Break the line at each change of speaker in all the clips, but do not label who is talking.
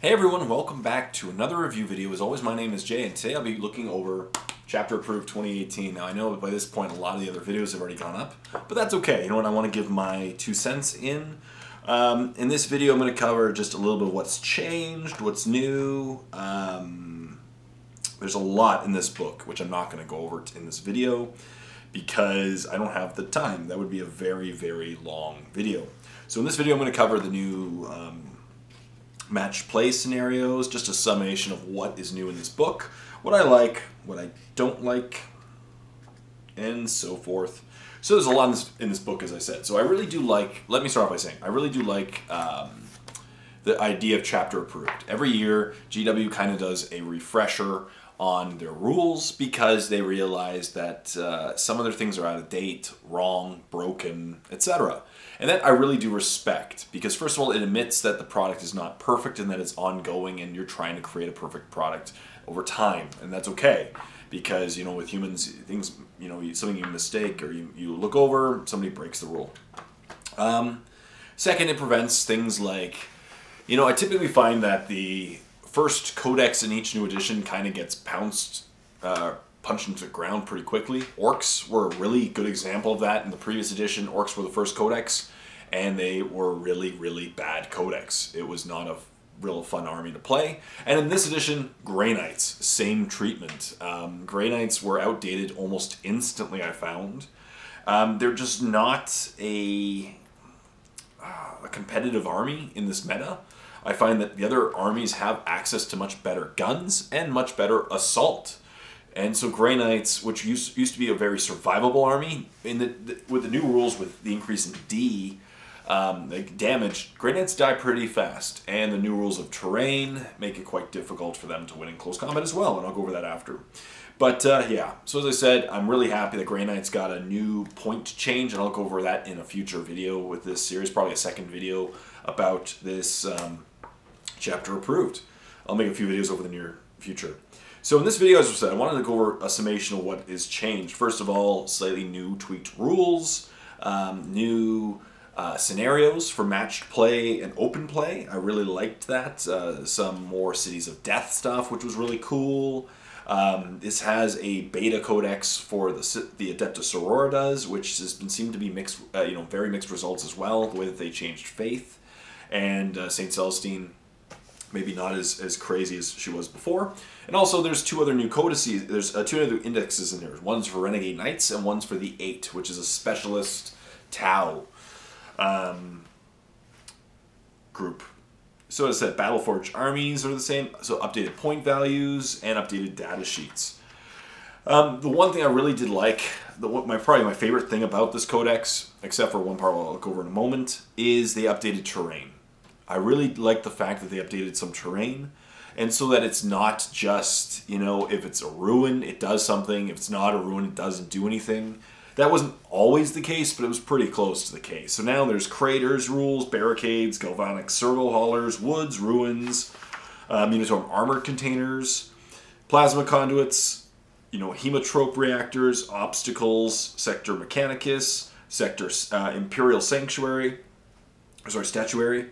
Hey everyone, welcome back to another review video. As always, my name is Jay, and today I'll be looking over Chapter Approved 2018. Now I know by this point a lot of the other videos have already gone up, but that's okay. You know what, I want to give my 2 cents in. In this video I'm going to cover just a little bit of what's changed, what's new. There's a lot in this book, which I'm not going to go over in this video because I don't have the time. That would be a very, very long video. So in this video I'm going to cover the new match play scenarios, just a summation of what is new in this book, what I like, what I don't like, and so forth. So there's a lot in this book, as I said. So I really do like, let me start off by saying, I really do like the idea of chapter approved. Every year, GW kind of does a refresher on their rules because they realize that some other things are out of date, wrong, broken, etc. And that I really do respect because, first of all, it admits that the product is not perfect and that it's ongoing and you're trying to create a perfect product over time. And that's okay because, you know, with humans, things, you know, something you mistake or you look over, somebody breaks the rule. Second, it prevents things like, you know, I typically find that the first codex in each new edition kind of gets punched into the ground pretty quickly. Orcs were a really good example of that. In the previous edition, Orcs were the first codex, and they were really, really bad codex. It was not a real fun army to play. And in this edition, Grey Knights, same treatment. Grey Knights were outdated almost instantly, I found. They're just not a competitive army in this meta. I find that the other armies have access to much better guns and much better assault. And so Grey Knights, which used to be a very survivable army, with the new rules with the increase in D, like damage, Grey Knights die pretty fast. And the new rules of terrain make it quite difficult for them to win in close combat as well, and I'll go over that after. But yeah, so as I said, I'm really happy that Grey Knights got a new point change, and I'll go over that in a future video with this series, probably a second video about this chapter approved. I'll make a few videos over the near future. So in this video, as I said, I wanted to go over a summation of what is changed. First of all, slightly new tweaked rules, new scenarios for matched play and open play. I really liked that. Some more Cities of Death stuff, which was really cool. This has a beta codex for the Adeptus Sororitas, which has been seemed to be mixed, you know, very mixed results as well. The way that they changed Faith and Saint Celestine. Maybe not as crazy as she was before. And also there's 2 other new codices, there's 2 other indexes in there. One's for Renegade Knights and one's for the 8, which is a specialist Tau group. So as I said, Battleforged armies are the same, so updated point values and updated data sheets. The one thing I really did like, probably my favorite thing about this codex, except for one part I'll look over in a moment, is the updated terrain. I really like the fact that they updated some terrain, and so that it's not just, you know, if it's a ruin, it does something. If it's not a ruin, it doesn't do anything. That wasn't always the case, but it was pretty close to the case. So now there's craters, rules, barricades, galvanic servo haulers, woods, ruins, Unitorum armored containers, plasma conduits, you know, hemotrope reactors, obstacles, sector mechanicus, sector imperial sanctuary, statuary,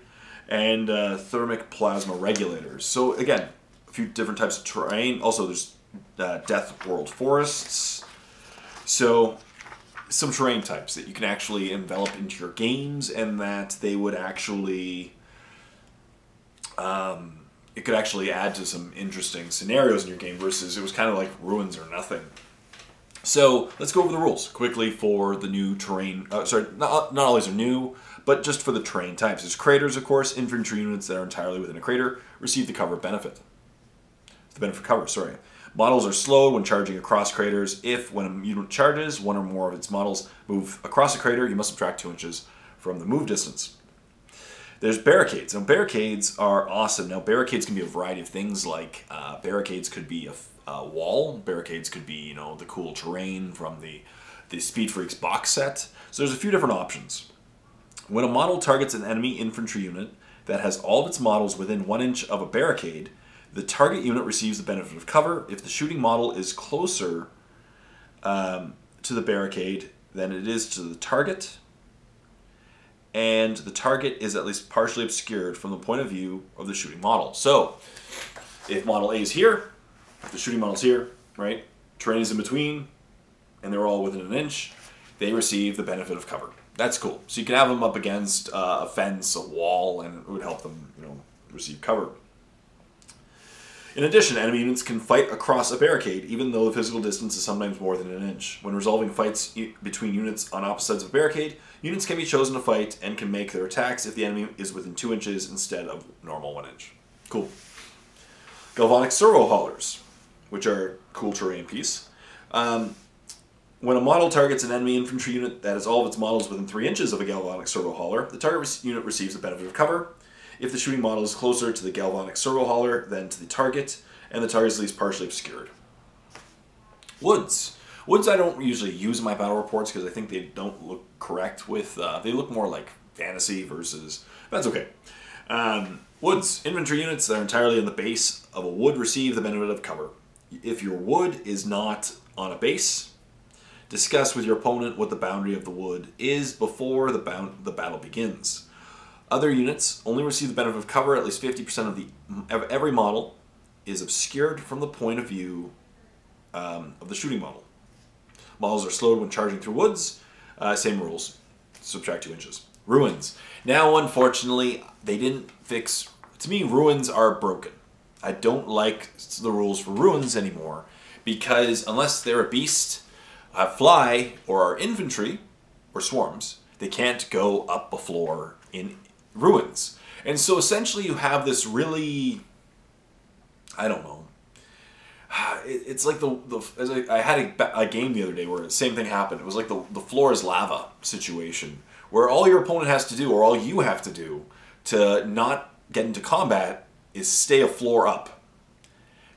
and thermic plasma regulators. So again, a few different types of terrain. Also there's Death World forests. So some terrain types that you can actually envelop into your games, and that they would actually, it could actually add to some interesting scenarios in your game versus it was kind of like ruins or nothing. So let's go over the rules quickly for the new terrain. Sorry, not all these are new, but just for the terrain types. There's craters, of course. Infantry units that are entirely within a crater receive the cover benefit. The benefit cover, sorry. Models are slowed when charging across craters. If, when a unit charges, one or more of its models move across a crater, you must subtract 2 inches from the move distance. There's barricades. Now, barricades are awesome. Now, barricades can be a variety of things, like barricades could be a wall. Barricades could be, you know, the cool terrain from the Speed Freaks box set. So there's a few different options. When a model targets an enemy infantry unit that has all of its models within 1 inch of a barricade, the target unit receives the benefit of cover if the shooting model is closer to the barricade than it is to the target, and the target is at least partially obscured from the point of view of the shooting model. So, if model A is here, the shooting model's here, right? Terrain is in between, and they're all within an inch, they receive the benefit of cover. That's cool. So you can have them up against a fence, a wall, and it would help them, receive cover. In addition, enemy units can fight across a barricade, even though the physical distance is sometimes more than an inch. When resolving fights between units on opposite sides of a barricade, units can be chosen to fight and can make their attacks if the enemy is within 2 inches instead of normal 1 inch. Cool. Galvanic servo haulers, which are cool terrain piece. When a model targets an enemy infantry unit that has all of its models within 3 inches of a galvanic servo hauler, the target unit receives the benefit of cover if the shooting model is closer to the galvanic servo hauler than to the target, and the target is at least partially obscured. Woods. Woods I don't usually use in my battle reports because I think they don't look correct with... they look more like fantasy versus... That's okay. Woods. Infantry units that are entirely on the base of a wood receive the benefit of cover. If your wood is not on a base, discuss with your opponent what the boundary of the wood is before the battle begins. Other units only receive the benefit of cover. At least 50% of every model is obscured from the point of view of the shooting model. Models are slowed when charging through woods. Same rules. Subtract 2 inches. Ruins. Now, unfortunately, they didn't fix... To me, ruins are broken. I don't like the rules for ruins anymore because unless they're a beast, fly, or are infantry, or swarms, they can't go up a floor in ruins. And so essentially you have this really, I don't know, it's like I had a game the other day where the same thing happened. It was like the floor is lava situation where all your opponent has to do, or all you have to do to not get into combat is stay a floor up.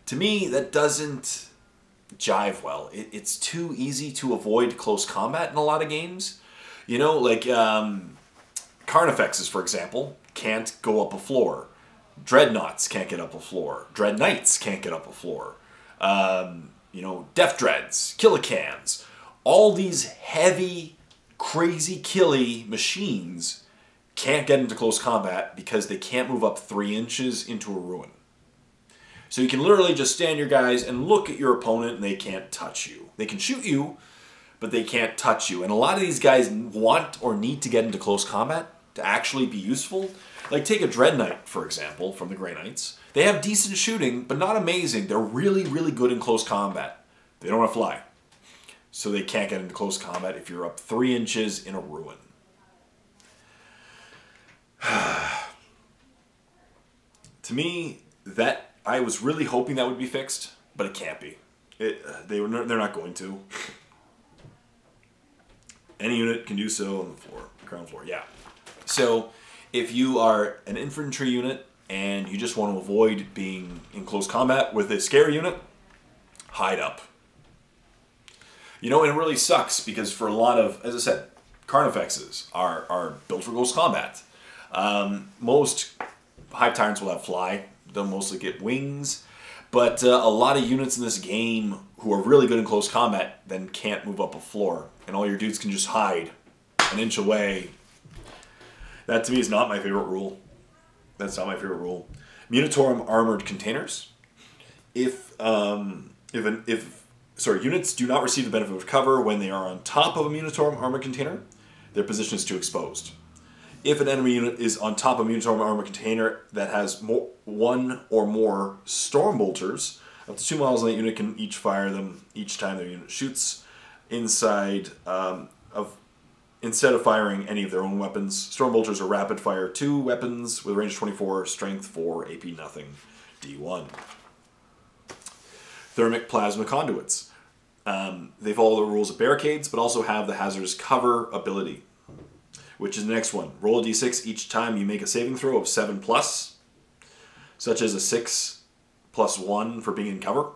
To me, that doesn't jive well. It's too easy to avoid close combat in a lot of games. Like Carnifexes, for example, can't go up a floor. Dreadnoughts can't get up a floor. Dread Knights can't get up a floor. Death Dreads, Killicans, all these heavy, crazy killy machines can't get into close combat because they can't move up 3 inches into a ruin. So you can literally just stand your guys and look at your opponent and they can't touch you. They can shoot you, but they can't touch you. And a lot of these guys want or need to get into close combat to actually be useful. Like take a Dread Knight, for example, from the Grey Knights. They have decent shooting, but not amazing. They're really, really good in close combat. They don't want to fly. So they can't get into close combat if you're up 3 inches in a ruin. To me, I was really hoping that would be fixed, but it can't be. They're not going to. Any unit can do so on the floor, ground floor, yeah. So, if you are an infantry unit and you just want to avoid being in close combat with a scary unit, hide up. And it really sucks because for a lot of, as I said, Carnifexes are built for close combat. Most Hive Tyrants will have fly. They'll mostly get wings. But a lot of units in this game who are really good in close combat then can't move up a floor. And all your dudes can just hide an inch away. That to me is not my favorite rule. That's not my favorite rule. Munitorum armored containers. Units do not receive the benefit of cover when they are on top of a Munitorum armored container. Their position is too exposed. If an enemy unit is on top of a Munitorum armored container that has one or more storm bolters, up to 2 models on that unit can each fire them each time their unit shoots instead of firing any of their own weapons. Storm bolters are rapid fire 2 weapons with a range of 24, strength 4, AP nothing, D1. Thermic plasma conduits. They follow the rules of barricades, but also have the hazardous cover ability, which is the next one. Roll a d6 each time you make a saving throw of 7+, such as a 6+1 for being in cover.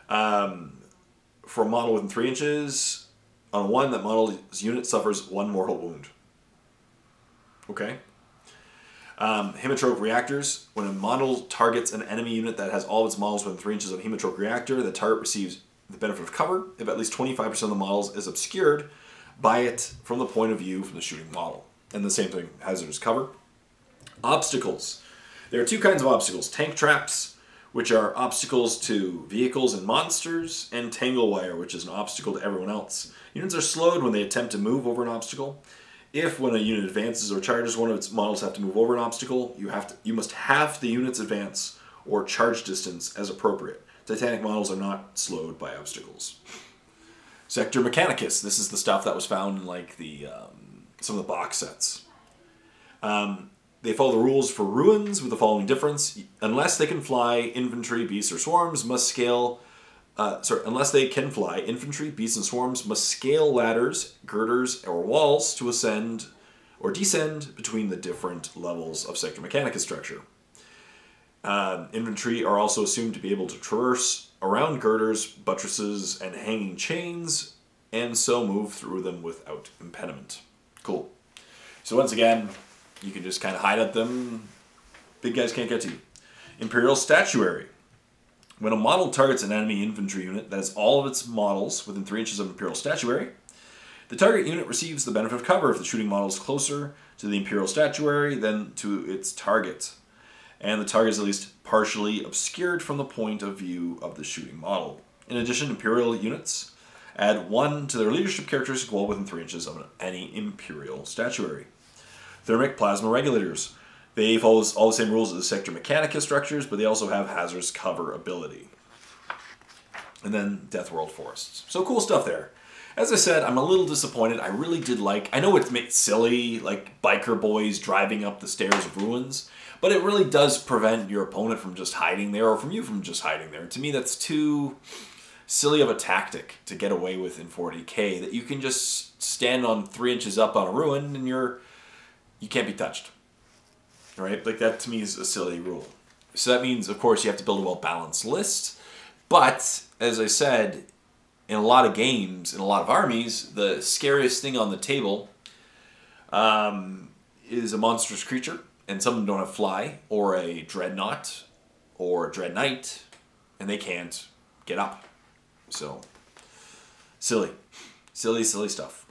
For a model within 3 inches, on 1, that model's unit suffers 1 mortal wound. Okay. Hemotrope reactors. When a model targets an enemy unit that has all of its models within 3 inches of a hemotrope reactor, the target receives the benefit of cover if at least 25% of the models is obscured buy it from the point of view from the shooting model. And the same thing, hazardous cover. Obstacles. There are two kinds of obstacles. Tank traps, which are obstacles to vehicles and monsters, and tangle wire, which is an obstacle to everyone else. Units are slowed when they attempt to move over an obstacle. If, when a unit advances or charges, one of its models have to move over an obstacle, you must half the unit's advance or charge distance as appropriate. Titanic models are not slowed by obstacles. Sector Mechanicus. This is the stuff that was found in like the some of the box sets. They follow the rules for ruins with the following difference: unless they can fly, infantry, beasts, or swarms must scale. Unless they can fly, infantry, beasts, and swarms must scale ladders, girders, or walls to ascend or descend between the different levels of Sector Mechanicus structure. Infantry are also assumed to be able to traverse around girders, buttresses, and hanging chains, and so move through them without impediment. Cool. So once again, you can just kind of hide at them. Big guys can't get to you. Imperial Statuary. When a model targets an enemy infantry unit that has all of its models within 3 inches of Imperial Statuary, the target unit receives the benefit of cover if the shooting model is closer to the Imperial Statuary than to its target, and the target is at least partially obscured from the point of view of the shooting model. In addition, Imperial units add 1 to their leadership characteristic while within 3 inches of any Imperial Statuary. Thermic Plasma Regulators. They follow all the same rules as the Sector Mechanicus structures, but they also have hazardous cover ability. And then Death World Forests. So cool stuff there. As I said, I'm a little disappointed. I really did like... I know it's silly, like biker boys driving up the stairs of ruins, but it really does prevent your opponent from just hiding there, or from you from just hiding there. To me, that's too silly of a tactic to get away with in 40k, that you can just stand on 3 inches up on a ruin and you can't be touched. Right? Like, that to me is a silly rule. So that means, of course, you have to build a well-balanced list. But, as I said, in a lot of games, in a lot of armies, the scariest thing on the table is a monstrous creature. And some of them don't have fly, or a dreadnought, or a dread knight, and they can't get up. So, silly. Silly, silly stuff.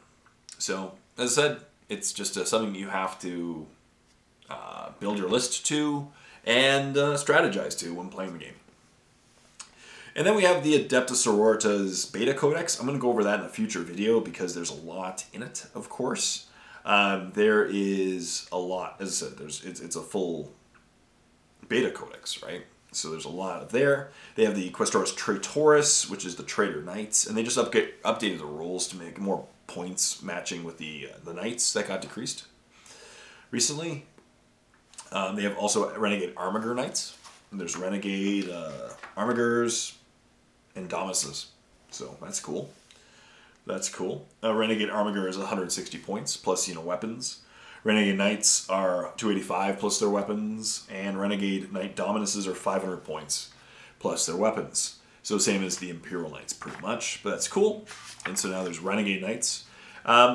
So, as I said, it's just something you have to build your list to and strategize to when playing the game. And then we have the Adeptus Sororitas Beta Codex. I'm going to go over that in a future video because there's a lot in it, of course. There is a lot. As I said, it's a full Beta Codex, right? So there's a lot there. They have the Questoris Traitoris, which is the Traitor Knights, and they just updated the rules to make more points matching with the Knights that got decreased recently. They have also Renegade Armiger Knights. And there's Renegade Armigers and Domuses. So that's cool. That's cool. Renegade Armiger is 160 points plus, weapons. Renegade Knights are 285 plus their weapons, and Renegade Knight Dominuses are 500 points plus their weapons. So same as the Imperial Knights, pretty much. But that's cool. And so now there's Renegade Knights.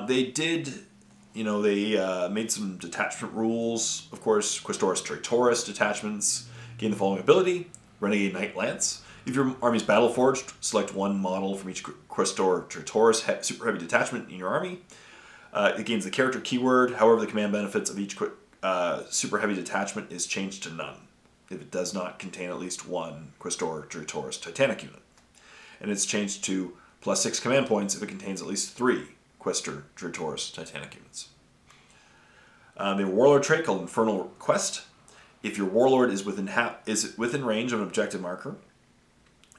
They did... they made some detachment rules. Of course, Questoris Traitoris detachments gain the following ability: Renegade Knight Lance. If your army is battle forged, select 1 model from each Questor Traitoris super heavy detachment in your army. It gains the character keyword. However, the command benefits of each super heavy detachment is changed to none if it does not contain at least 1 Questor Traitoris Titanic unit. And it's changed to +6 command points if it contains at least 3 Questor Traitoris Titanic units. They have a warlord trait called Infernal Quest. If your warlord is within range of an objective marker,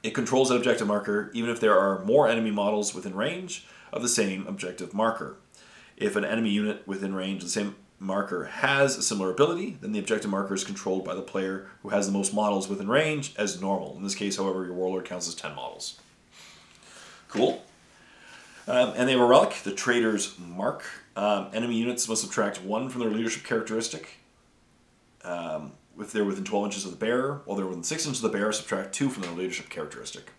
it controls that objective marker even if there are more enemy models within range of the same objective marker. If an enemy unit within range of the same marker has a similar ability, then the objective marker is controlled by the player who has the most models within range as normal. In this case, however, your warlord counts as 10 models. Cool. And they have a relic, the Traitor's Mark. Enemy units must subtract 1 from their leadership characteristic if they're within 12 inches of the bearer. While they're within 6 inches of the bearer, subtract 2 from their leadership characteristic.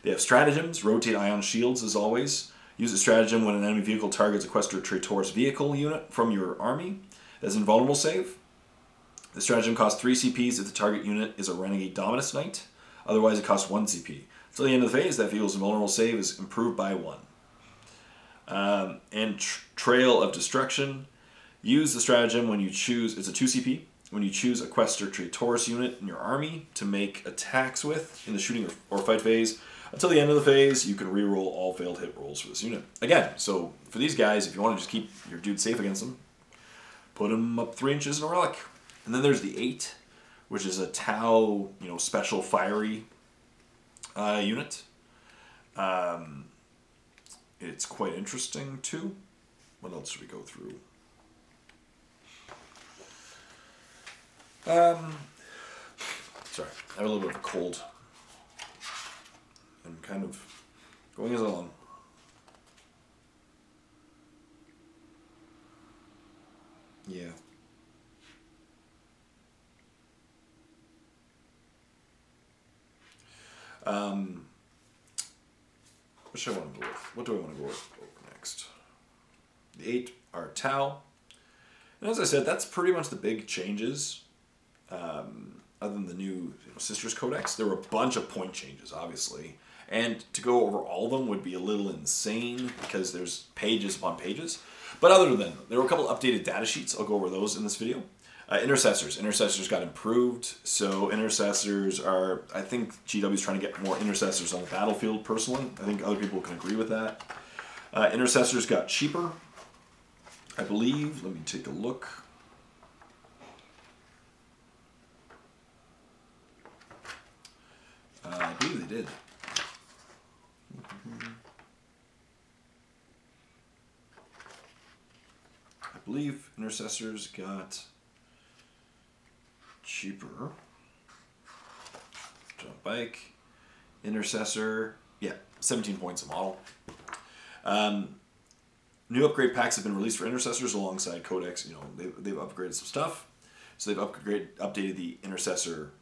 They have stratagems, rotate ion shields as always. Use a stratagem when an enemy vehicle targets a Questor Traitoris vehicle unit from your army. That's an invulnerable save. The stratagem costs 3 CPs if the target unit is a Renegade Dominus Knight. Otherwise, it costs 1 CP. Until the end of the phase, that vehicle's invulnerable save is improved by 1. And Trail of Destruction. Use the stratagem when you choose, it's a 2 CP, when you choose a Quest or Taurus unit in your army to make attacks with in the shooting or fight phase. Until the end of the phase, you can reroll all failed hit rolls for this unit. Again, so for these guys, if you want to just keep your dude safe against them, put them up 3 inches in a relic. And then there's the 8, which is a Tau, special fiery unit. It's quite interesting too. What else should we go through? Sorry, I have a little bit of a cold. I'm kind of going as along. Yeah. What should I want to go with? What do I want to go with next? The 8 are Tau. And as I said, that's pretty much the big changes. Other than the new Sisters Codex, there were a bunch of point changes, obviously. And to go over all of them would be a little insane because there's pages upon pages. But other than that, there were a couple updated data sheets. I'll go over those in this video. Intercessors. Intercessors got improved. So Intercessors are, I think GW's trying to get more Intercessors on the battlefield personally. I think other people can agree with that. Intercessors got cheaper, I believe. Let me take a look. I believe they did. I believe Intercessors got cheaper. Jump bike. Intercessor, yeah, 17 points a model. New upgrade packs have been released for Intercessors alongside Codex. They've upgraded some stuff. So they've updated the Intercessor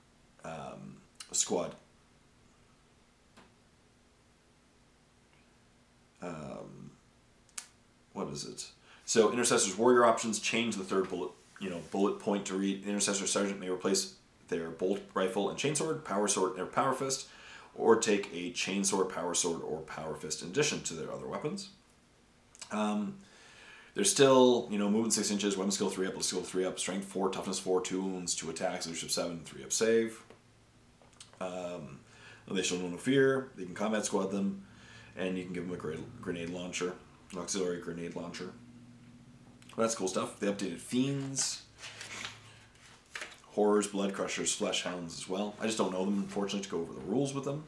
squad. What is it? So Intercessor's warrior options change the third bullet point to read Intercessor Sergeant may replace their bolt rifle and chainsword, power sword, or power fist, or take a chainsword, power sword, or power fist in addition to their other weapons. There's still, movement 6 inches, weapon skill 3 up, skill 3 up, strength 4, toughness 4, 2 wounds, 2 attacks, leadership 7, 3 up save. They show no fear. They can combat squad them, and you can give them a grenade launcher, an auxiliary grenade launcher. That's cool stuff. They updated Fiends, Horrors, Blood Crushers, Flesh Hounds as well. I just don't know them, unfortunately, to go over the rules with them.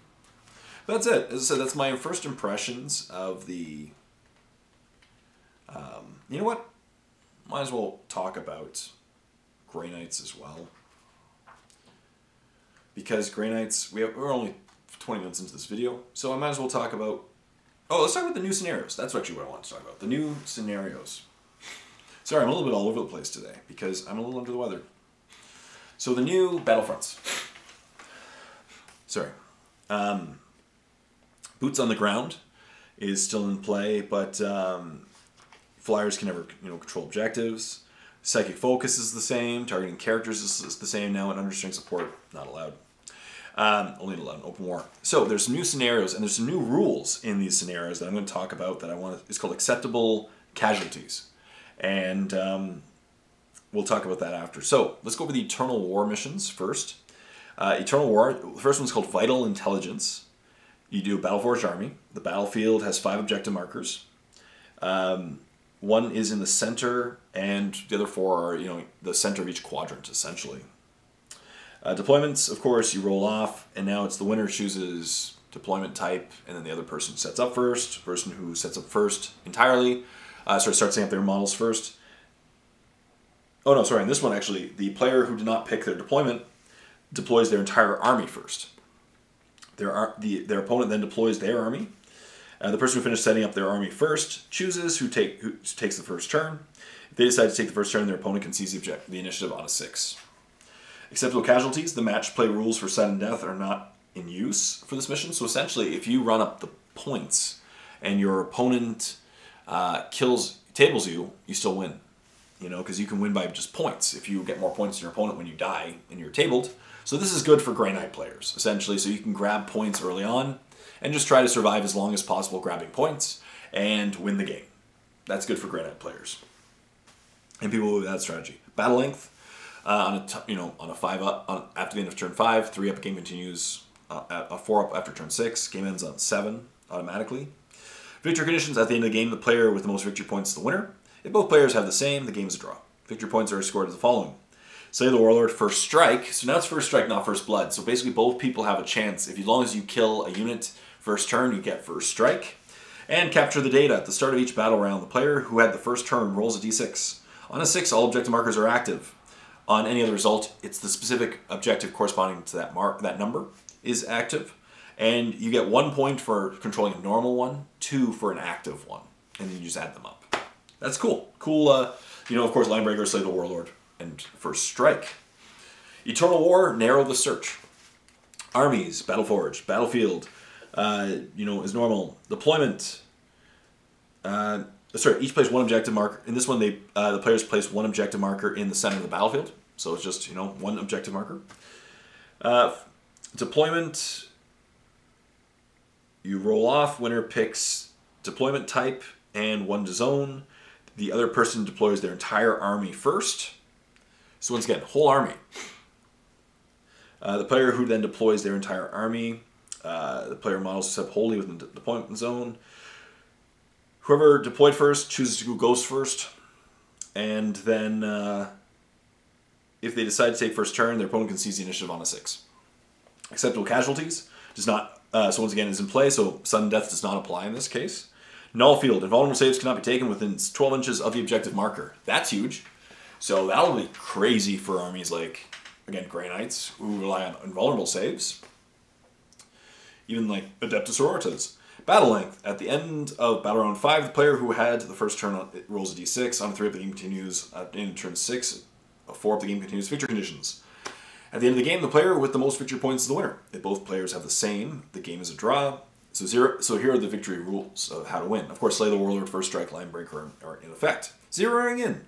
But that's it. As I said, that's my first impressions of the... you know what? Might as well talk about Grey Knights as well. Because Grey Knights, we're only 20 minutes into this video, so I might as well talk about... Oh, let's talk about the new scenarios. That's actually what I want to talk about. The new scenarios. Sorry, I'm a little bit all over the place today because I'm a little under the weather. So the new Battlefronts. Sorry. Boots on the ground is still in play, but flyers can never control objectives. Psychic focus is the same. Targeting characters is the same now, and understring support not allowed. Only allowed in open war. So there's new scenarios, and there's some new rules in these scenarios that I'm going to talk about that I want. It's called acceptable casualties, and we'll talk about that after. So let's go over the Eternal War missions first. Eternal War, the first one's called Vital Intelligence. You do a Battleforged army. The battlefield has 5 objective markers. One is in the center, and the other 4 are, the center of each quadrant, essentially. Deployments, of course, you roll off, and now it's the winner chooses deployment type, and then the other person sets up first. The person who sets up first entirely starts setting up their models first. Oh no, sorry, in this one actually, the player who did not pick their deployment deploys their entire army first. Their opponent then deploys their army. The person who finished setting up their army first chooses who takes the first turn. If they decide to take the first turn, their opponent can seize the initiative on a 6. Acceptable casualties, the match play rules for sudden death are not in use for this mission. So essentially, if you run up the points and your opponent tables you, you still win. Because you can win by just points. If you get more points than your opponent when you die and you're tabled. So this is good for Grey Knight players, essentially. So you can grab points early on and just try to survive as long as possible grabbing points. and win the game. That's good for Grey Knight players and people with that strategy. Battle length on a 5 up after the end of turn 5, 3 up. Game continues a 4 up after turn 6. Game ends on 7 automatically. Victory conditions: at the end of the game, the player with the most victory points is the winner. If both players have the same, the game is a draw. Victory points are scored as the following: Slay the Warlord, first strike. So now it's first strike, not first blood. So basically both people have a chance. As long as you kill a unit first turn, you get first strike. And capture the data. At the start of each battle round, the player who had the first turn rolls a d6. On a 6, all objective markers are active. On any other result, it's the specific objective corresponding to that number is active. And you get 1 point for controlling a normal one, 2 for an active one. And then you just add them up. That's cool. Cool, of course, Linebreaker, Slay the Warlord, and First Strike. Eternal War, narrow the search. Armies, Battleforge, Battlefield, is normal. Deployment. Each plays 1 objective marker. In this one, the players place 1 objective marker in the center of the battlefield. So it's just, 1 objective marker. Deployment. You roll off. Winner picks deployment type and 1 to zone. The other person deploys their entire army first. So once again, whole army. The player who then deploys their entire army. The player models set wholly within the deployment zone. Whoever deployed first chooses to go ghost first. And then if they decide to take first turn, their opponent can seize the initiative on a 6. Acceptable casualties does not, so once again is in play, so sudden death does not apply in this case. Null field. Invulnerable saves cannot be taken within 12 inches of the objective marker. That's huge. So that'll be crazy for armies like, again, Grey Knights, who rely on invulnerable saves. Even like Adeptus Sororitas. Battle length. At the end of battle round 5, the player who had the first turn rolls a d6. On a 3 up, the game continues. In turn 6, a 4 up, the game continues. Victory conditions. At the end of the game, the player with the most victory points is the winner. If both players have the same, the game is a draw. So here are the victory rules of how to win. Of course, Slay the Warlord, First Strike, Linebreaker are in effect. Zeroing in.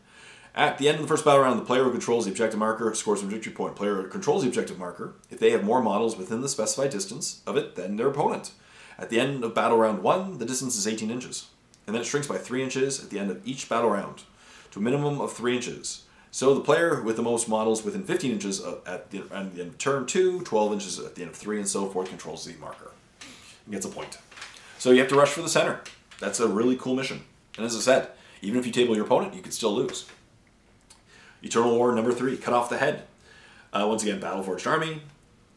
At the end of the first battle round, the player who controls the objective marker scores 1 victory point. Player who controls the objective marker, if they have more models within the specified distance of it than their opponent. At the end of battle round 1, the distance is 18 inches. And then it shrinks by 3 inches at the end of each battle round to a minimum of 3 inches. So the player with the most models within 15 inches at the end of turn 2, 12 inches at the end of 3, and so forth controls the marker. And gets a point. So you have to rush for the center. That's a really cool mission. And as I said, even if you table your opponent, you could still lose. Eternal War number 3, cut off the head. Once again, Battleforged Army.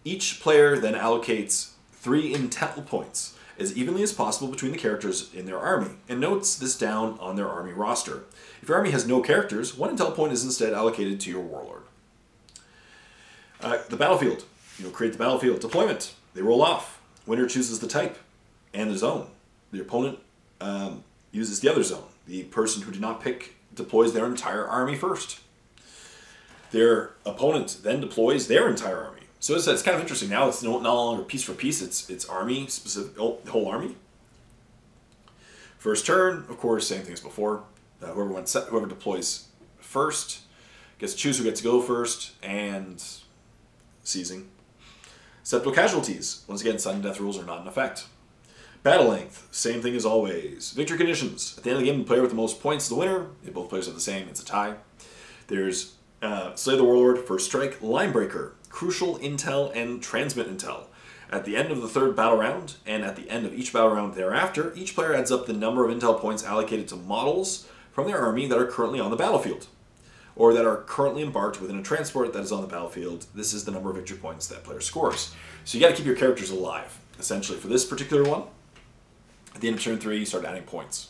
Each player then allocates 3 intel points as evenly as possible between the characters in their army, and notes this down on their army roster. If your army has no characters, 1 intel point is instead allocated to your warlord. The battlefield. Create the battlefield. Deployment. They roll off. Winner chooses the type and the zone. The opponent uses the other zone. The person who did not pick deploys their entire army first. Their opponent then deploys their entire army. So it's kind of interesting. Now it's no longer piece for piece. It's army specific. The whole army. First turn, of course, same thing as before. Whoever deploys first gets to choose who gets to go first, and seizing. Acceptable casualties. Once again, sudden death rules are not in effect. Battle length, same thing as always. Victory conditions. At the end of the game, the player with the most points is the winner. If both players have the same, it's a tie. There's Slay the Warlord, First Strike, Linebreaker, Crucial Intel, and Transmit Intel. At the end of the 3rd battle round, and at the end of each battle round thereafter, each player adds up the number of intel points allocated to models from their army that are currently on the battlefield, or that are currently embarked within a transport that is on the battlefield. This is the number of victory points that player scores. So you got to keep your characters alive, essentially. For this particular one, at the end of turn 3, you start adding points.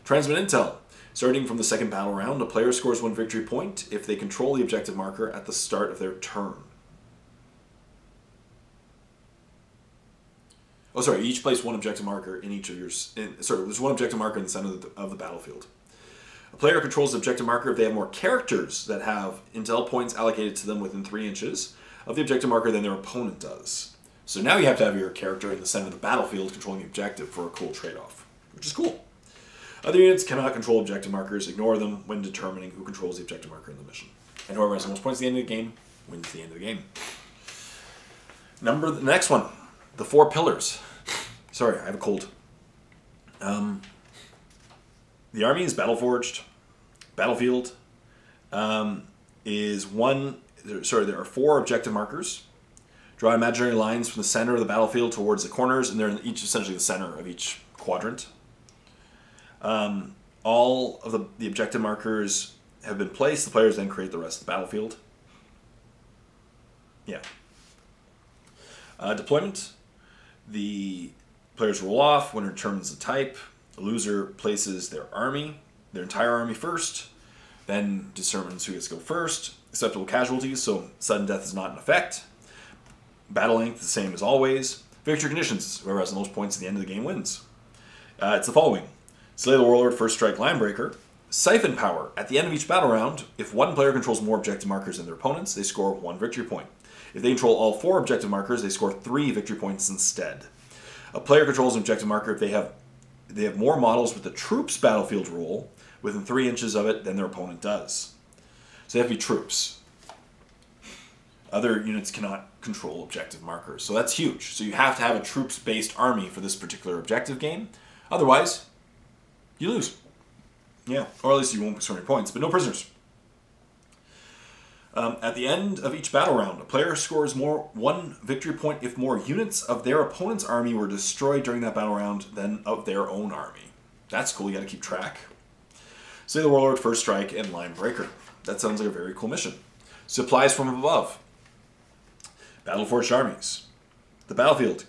Transmit Intel. Starting from the 2nd battle round, a player scores 1 victory point if they control the objective marker at the start of their turn. Oh, sorry, each place 1 objective marker in each of your... there's 1 objective marker in the center of the battlefield. A player controls the objective marker if they have more characters that have intel points allocated to them within 3 inches of the objective marker than their opponent does. So now you have to have your character in the center of the battlefield controlling the objective for a cool trade-off, which is cool. Other units cannot control objective markers. Ignore them when determining who controls the objective marker in the mission. And whoever has the most points at the end of the game wins the end of the game. The next one, the 4 pillars. Sorry, I have a cold. The army is Battleforged. Battlefield is one. Sorry, there are 4 objective markers. Draw imaginary lines from the center of the battlefield towards the corners, and they're in each essentially the center of each quadrant. All of the objective markers have been placed. The players then create the rest of the battlefield. Yeah. Deployment. The players roll off. Winner determines the type. The loser places their entire army first, then determines who gets to go first. Acceptable casualties, so sudden death is not in effect. Battle length, the same as always. Victory conditions, whoever has the most points at the end of the game wins. It's the following. Slay the Warlord, first strike, Linebreaker. Siphon power. At the end of each battle round, if one player controls more objective markers than their opponents, they score 1 victory point. If they control all 4 objective markers, they score 3 victory points instead. A player controls an objective marker if they have more models with the troops battlefield rule within 3 inches of it than their opponent does. So they have to be troops. Other units cannot control objective markers. So that's huge. So you have to have a troops-based army for this particular objective game. Otherwise, you lose. Yeah, or at least you won't score any points, but no prisoners. At the end of each battle round, a player scores 1 victory point if more units of their opponent's army were destroyed during that battle round than of their own army. That's cool, you gotta keep track. Slay the Warlord, first strike, and Linebreaker. That sounds like a very cool mission. Supplies from above. Battleforged armies. The battlefield.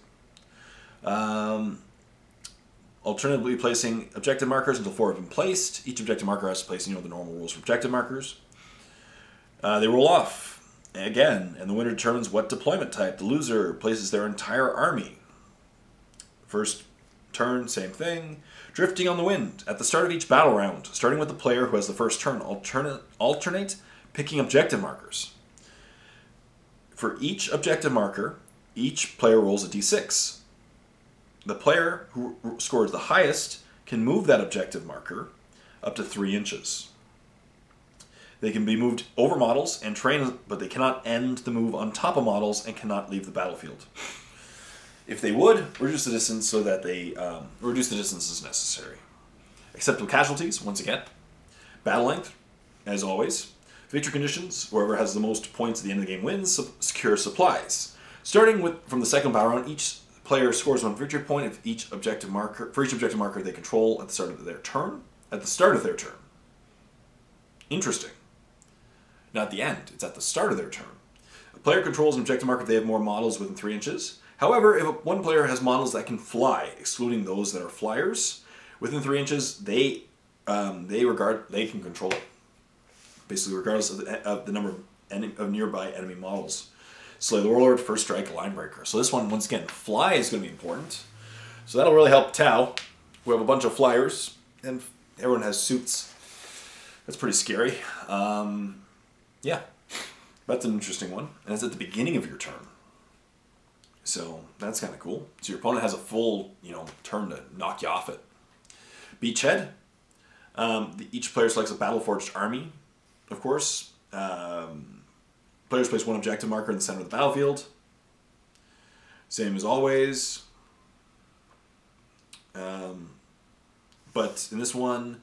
Alternatively placing objective markers until 4 have been placed. Each objective marker has to place, the normal rules for objective markers. They roll off again, and the winner determines what deployment type. The loser places their entire army. First turn, same thing. Drifting on the wind. At the start of each battle round, starting with the player who has the first turn, alternate picking objective markers. For each objective marker, each player rolls a d6. The player who scores the highest can move that objective marker up to 3 inches. They can be moved over models and train, but they cannot end the move on top of models and cannot leave the battlefield. If they would, reduce the distance so that they reduce the distance as necessary. Acceptable casualties, once again. Battle length, as always. Victory conditions, whoever has the most points at the end of the game wins. Secure supplies. Starting from the second battle round, each player scores 1 victory point for each objective marker they control at the start of their turn. Interesting. Not at the end, it's at the start of their turn. A player controls an objective marker if they have more models within 3 inches. However, if one player has models that can fly, excluding those that are flyers, within 3 inches, they can control it. Basically, regardless of the number of nearby enemy models. Slay the Warlord, first strike, Linebreaker. So this one, once again, fly is going to be important. So that'll really help Tau. We have a bunch of flyers, and everyone has suits. That's pretty scary. Yeah, that's an interesting one. And it's at the beginning of your turn. So that's kind of cool. So your opponent has a full, turn to knock you off it. Beachhead. Each player selects a Battleforged army, of course. Players place 1 objective marker in the center of the battlefield. Same as always. But in this one,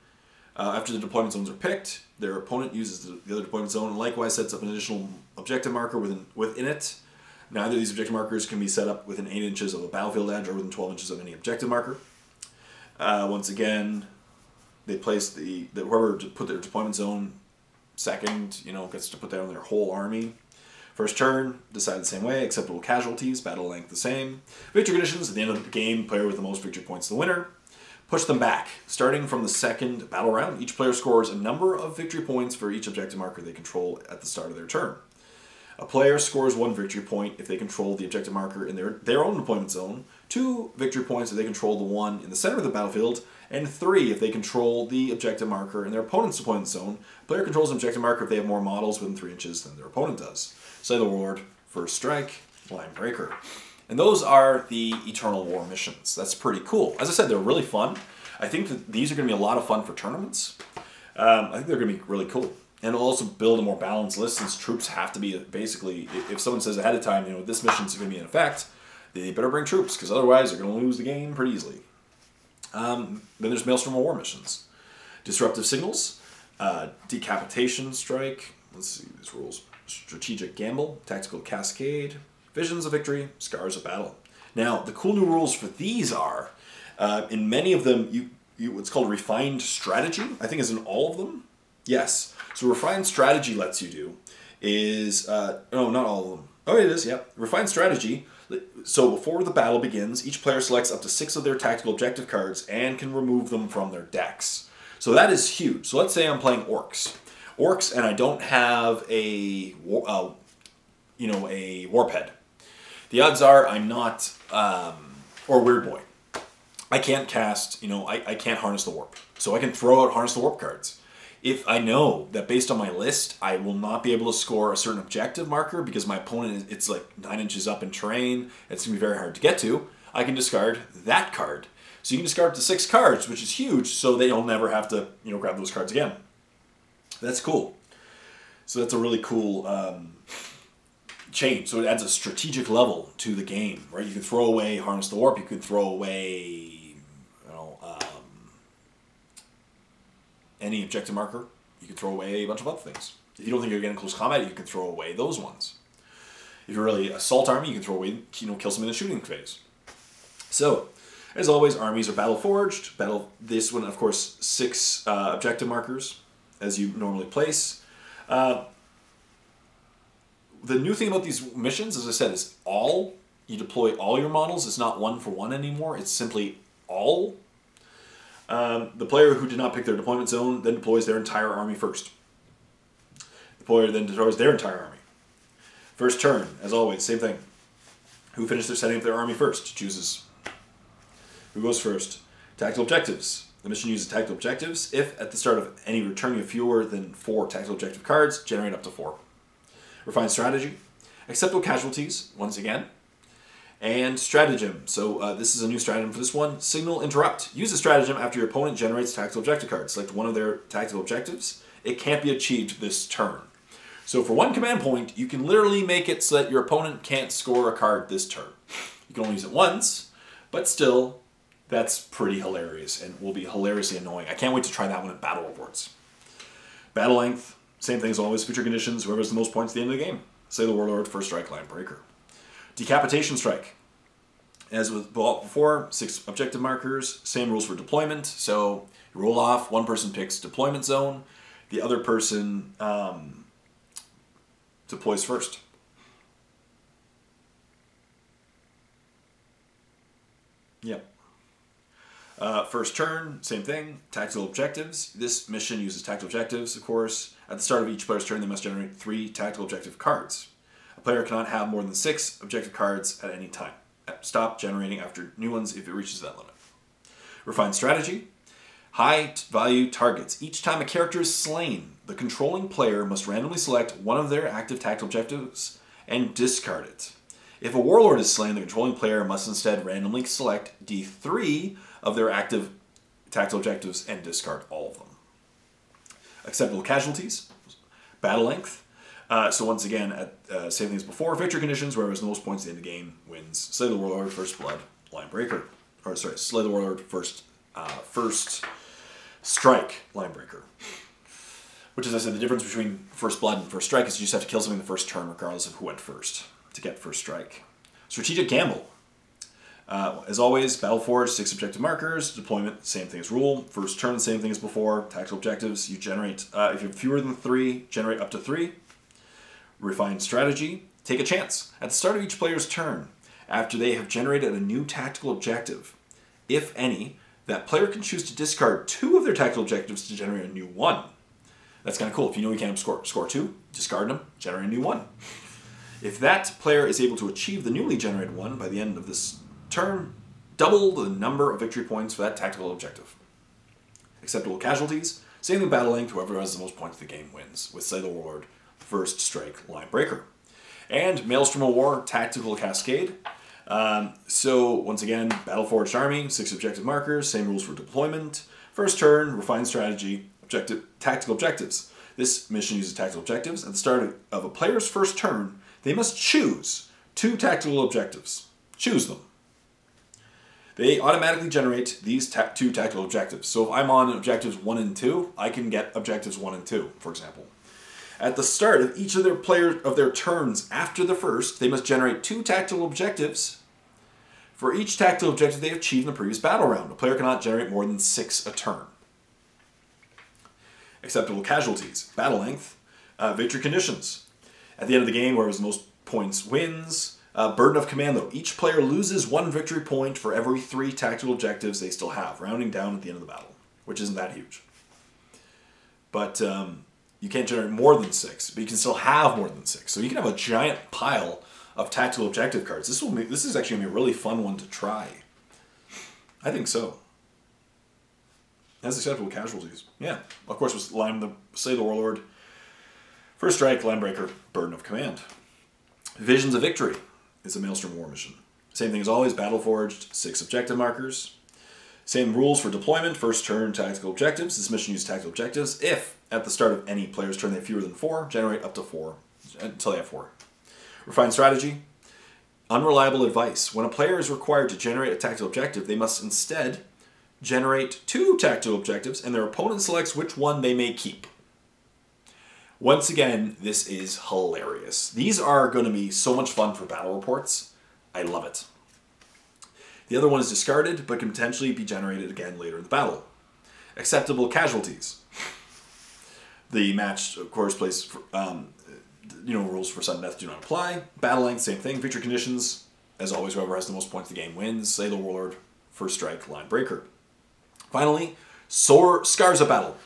after the deployment zones are picked, their opponent uses the other deployment zone and likewise sets up an additional objective marker within it. Neither of these objective markers can be set up within 8 inches of a battlefield edge or within 12 inches of any objective marker. Once again, they place whoever put their deployment zone second, gets to put down their whole army. First turn, decide the same way. Acceptable casualties, battle length the same. Victory conditions, at the end of the game, player with the most victory points the winner. Push them back. Starting from the second battle round, each player scores a number of victory points for each objective marker they control at the start of their turn. A player scores 1 victory point if they control the objective marker in their own deployment zone, 2 victory points if they control the one in the center of the battlefield, and 3 if they control the objective marker in their opponent's deployment zone. Player controls an objective marker if they have more models within 3 inches than their opponent does. Slay the Warlord, first strike, Linebreaker. And those are the Eternal War missions. That's pretty cool. As I said, they're really fun. I think that these are going to be a lot of fun for tournaments. I think they're going to be really cool. And it'll also build a more balanced list since troops have to be, basically, if someone says ahead of time, this mission's going to be in effect, they better bring troops, because otherwise they're going to lose the game pretty easily. Then there's Maelstrom War missions. Disruptive Signals, Decapitation Strike, let's see these rules, Strategic Gamble, Tactical Cascade, Visions of Victory, Scars of Battle. Now, the cool new rules for these are, in many of them, what's called Refined Strategy, I think is in all of them. Yes. So Refined Strategy lets you do is, no, not all of them. Oh, it is, yeah. Refined Strategy, so before the battle begins, each player selects up to 6 of their tactical objective cards and can remove them from their decks. So that is huge. So let's say I'm playing Orcs. Orcs, and I don't have a Warp Head. The odds are I'm not, or Weird Boy. I can't cast, I can't Harness the Warp. So I can throw out Harness the Warp cards. If I know that based on my list, I will not be able to score a certain objective marker because my opponent, it's like 9 inches up in terrain, it's going to be very hard to get to, I can discard that card. So you can discard up to 6 cards, which is huge, so they'll never have to, grab those cards again. That's cool. So that's a really cool change. So it adds a strategic level to the game, right? You can throw away Harness the Warp, you can throw away, any objective marker. You can throw away a bunch of other things. If you don't think you're getting close combat, you can throw away those ones. If you're really assault army, you can throw away, kill something in the shooting phase. So, as always, armies are battle forged. This one, of course, 6 objective markers, as you normally place. The new thing about these missions, as I said, is all. You deploy all your models. It's not 1-for-1 anymore. It's simply all. The player who did not pick their deployment zone then deploys their entire army first. The player then deploys their entire army. First turn, as always, same thing. Who finished their setting up their army first chooses who goes first. Tactical objectives. The mission uses tactical objectives. If at the start of any return you have fewer than 4 tactical objective cards, generate up to 4. Refined strategy. Acceptable casualties, once again. And stratagem. So this is a new stratagem for this one. Signal Interrupt. Use the stratagem after your opponent generates tactical objective cards. Select one of their tactical objectives. It can't be achieved this turn. So for 1 command point, you can literally make it so that your opponent can't score a card this turn. You can only use it once, but still, that's pretty hilarious and will be hilariously annoying. I can't wait to try that one in Battle Reports. Battle length, same thing as always. Feature conditions, whoever has the most points at the end of the game. Say the Warlord, first strike, line breaker. Decapitation Strike. As with before, 6 objective markers, same rules for deployment. So you roll off, one person picks deployment zone, the other person deploys first. Yep. First turn, same thing, tactical objectives. This mission uses tactical objectives, of course. At the start of each player's turn, they must generate 3 tactical objective cards. A player cannot have more than 6 objective cards at any time. Stop generating after new ones if it reaches that limit. Refined strategy. High value targets. Each time a character is slain, the controlling player must randomly select one of their active tactical objectives and discard it. If a warlord is slain, the controlling player must instead randomly select D3 of their active tactical objectives and discard all of them. Acceptable casualties. Battle length. So once again, same thing as before. Victory conditions, whoever has the most points at the end of the game wins. Slay the Warlord, first blood, line breaker. Or sorry, slay the Warlord, first strike, line breaker. Which, as I said, the difference between first blood and first strike is you just have to kill something the first turn regardless of who went first to get first strike. Strategic Gamble. As always, Battle Forge, 6 objective markers. Deployment, same thing as rule. First turn, same thing as before. Tactical objectives, you generate, if you have fewer than 3, generate up to 3. Refined strategy, take a chance. At the start of each player's turn, after they have generated a new tactical objective, if any, that player can choose to discard 2 of their tactical objectives to generate a new one. That's kind of cool. If you know you can't score 2, discard them, generate a new one. If that player is able to achieve the newly generated one by the end of this turn, double the number of victory points for that tactical objective. Acceptable casualties, same thing battle length, whoever has the most points of the game wins, with Slay the Warlord, first strike, line breaker. And Maelstrom of War, tactical cascade. So once again, battle forged army, 6 objective markers, same rules for deployment. First turn, refined strategy, tactical objectives. This mission uses tactical objectives. At the start of a player's first turn, they must choose 2 tactical objectives. Choose them. They automatically generate these 2 tactical objectives. So if I'm on objectives 1 and 2, I can get objectives 1 and 2, for example. At the start of each of their players of their turns after the first, they must generate 2 tactical objectives for each tactical objective they achieved in the previous battle round. A player cannot generate more than 6 a turn. Acceptable casualties, battle length, victory conditions. At the end of the game, whoever has the most points wins. Burden of command, though. Each player loses 1 victory point for every 3 tactical objectives they still have, rounding down at the end of the battle, which isn't that huge. But you can't generate more than 6, but you can still have more than 6. So you can have a giant pile of tactical objective cards. This is actually going to be a really fun one to try. I think so. Has acceptable casualties. Yeah. Of course, was Slay the Warlord, First Strike, Line Breaker, Burden of Command. Visions of Victory is a Maelstrom War mission. Same thing as always, Battle Forged, 6 objective markers. Same rules for deployment, first turn tactical objectives. This mission uses tactical objectives. If, at the start of any player's turn they have fewer than 4, generate up to 4, until they have 4. Refined strategy. Unreliable advice. When a player is required to generate a tactical objective, they must instead generate 2 tactical objectives, and their opponent selects which one they may keep. Once again, this is hilarious. These are going to be so much fun for battle reports. I love it. The other one is discarded, but can potentially be generated again later in the battle. Acceptable casualties. The match, of course, plays for, rules for sudden death do not apply. Battle length, same thing. Victory conditions, as always, whoever has the most points in the game wins. Slay the Warlord, First Strike, Line Breaker. Finally, Scars of Battle.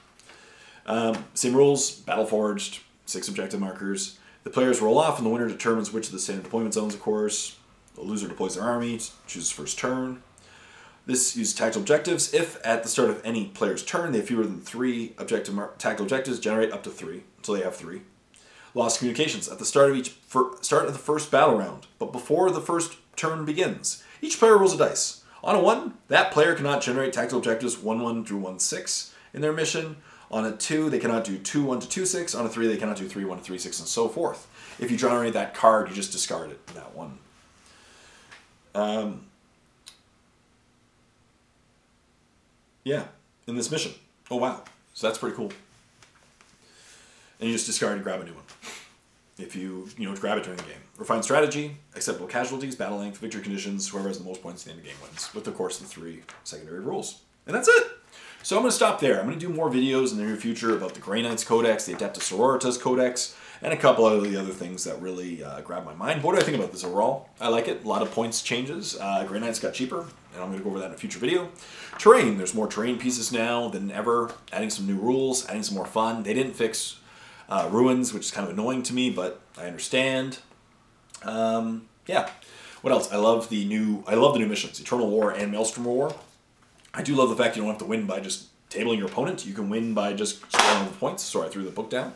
Same rules, Battle Forged, 6 objective markers. The players roll off, and the winner determines which of the standard deployment zones, of course. The loser deploys their army, chooses first turn. This uses tactical objectives. If, at the start of any player's turn, they have fewer than 3 tactical objectives, generate up to 3, until they have 3. Lost communications. At the start of the first battle round, but before the first turn begins, each player rolls a dice. On a 1, that player cannot generate tactical objectives 1-1 through 1-6 in their mission. On a 2, they cannot do 2-1 to 2-6. On a 3, they cannot do 3-1 to 3-6, and so forth. If you generate that card, you just discard it in that one. Yeah, in this mission. Oh, wow. So that's pretty cool. And you just discard and grab a new one. If you grab it during the game. Refined strategy, acceptable casualties, battle length, victory conditions, whoever has the most points at the end of the game wins. With, of course, the 3 secondary rules. And that's it! So I'm going to stop there. I'm going to do more videos in the near future about the Grey Knights Codex, the Adeptus Sororitas Codex, and a couple of the other things that really grab my mind. What do I think about this overall? I like it. A lot of points changes. Grey Knights got cheaper, and I'm going to go over that in a future video. Terrain. There's more terrain pieces now than ever. Adding some new rules, adding some more fun. They didn't fix ruins, which is kind of annoying to me, but I understand. Yeah. What else? I love the new missions, Eternal War and Maelstrom War. I do love the fact you don't have to win by just tabling your opponent. You can win by just scoring the points. Sorry, I threw the book down.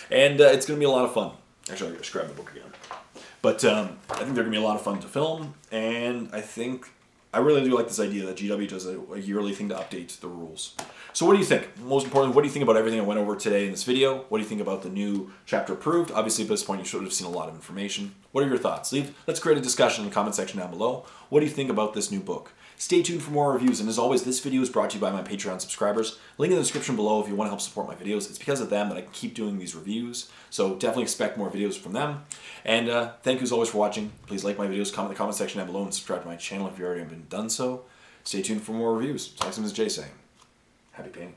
And it's going to be a lot of fun. Actually, I just grab the book again. But I think they're going to be a lot of fun to film. And I really do like this idea that GW does a yearly thing to update the rules. So what do you think? Most importantly, what do you think about everything I went over today in this video? What do you think about the new chapter approved? Obviously, at this point, you should have seen a lot of information. What are your thoughts? Let's create a discussion in the comment section down below. What do you think about this new book? Stay tuned for more reviews, and as always, this video is brought to you by my Patreon subscribers. Link in the description below if you want to help support my videos. It's because of them that I can keep doing these reviews, so definitely expect more videos from them. And thank you as always for watching. Please like my videos, comment in the comment section down below, and subscribe to my channel if you already haven't done so. Stay tuned for more reviews. It's like Jay saying, happy painting.